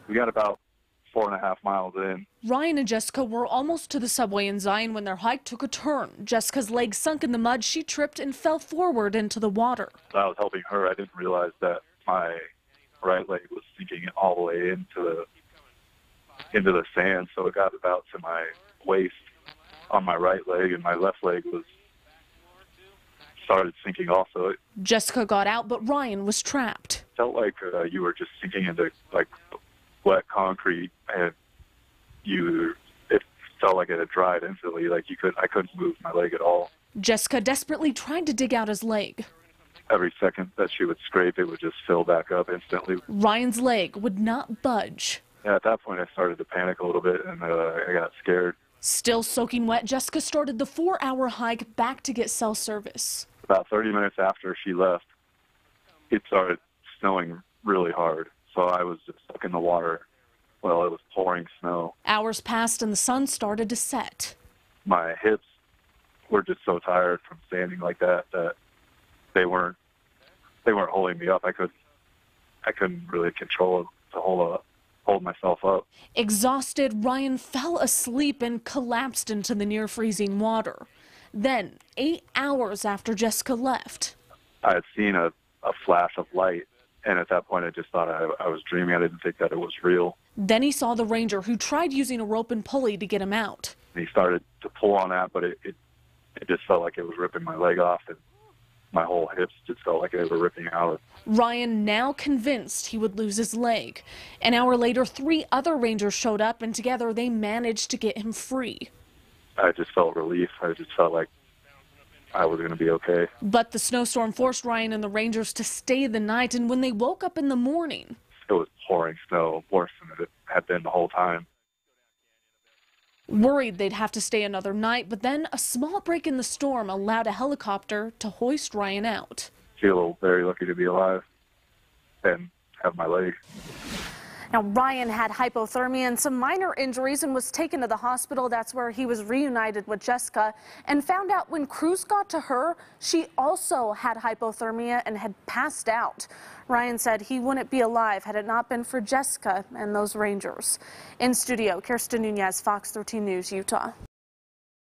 We got about 4.5 miles in. Ryan and Jessica were almost to the subway in Zion when their hike took a turn. Jessica's leg sunk in the mud. She tripped and fell forward into the water. I was helping her. I didn't realize that my right leg was sinking all the way into the sand, so it got about to my waist on my right leg, and my left leg started sinking also. Jessica got out, but Ryan was trapped. It felt like you were just sinking into like wet concrete, and it felt like it had dried instantly. Like I couldn't move my leg at all. Jessica desperately tried to dig out his leg. Every second that she would scrape, it would just fill back up instantly. Ryan's leg would not budge. Yeah, at that point, I started to panic a little bit, and I got scared. Still soaking wet, Jessica started the 4-hour hike back to get cell service. About 30 minutes after she left, it started snowing really hard. So I was just stuck in the water while it was pouring snow. Hours passed and the sun started to set. My hips were just so tired from standing like that they weren't holding me up. I couldn't really control it to hold myself up. Exhausted, Ryan fell asleep and collapsed into the near freezing water. Then, 8 hours after Jessica left, I had seen a flash of light, and at that point I just thought I was dreaming. I didn't think that it was real. Then he saw the ranger who tried using a rope and pulley to get him out. He started to pull on that, but it just felt like it was ripping my leg off, and my whole hips just felt like they were ripping out. Ryan now convinced he would lose his leg. An hour later, 3 other rangers showed up, and together they managed to get him free. I just felt relief. I just felt like I was going to be okay. But the snowstorm forced Ryan and the rangers to stay the night, and when they woke up in the morning, it was pouring snow, worse than it had been the whole time. Worried they'd have to stay another night, but then a small break in the storm allowed a helicopter to hoist Ryan out. I feel very lucky to be alive and have my leg. Now, Ryan had hypothermia and some minor injuries and was taken to the hospital. That's where he was reunited with Jessica and found out when crews got to her, she also had hypothermia and had passed out. Ryan said he wouldn't be alive had it not been for Jessica and those rangers. In studio, Kirsten Nunez, Fox 13 News, Utah.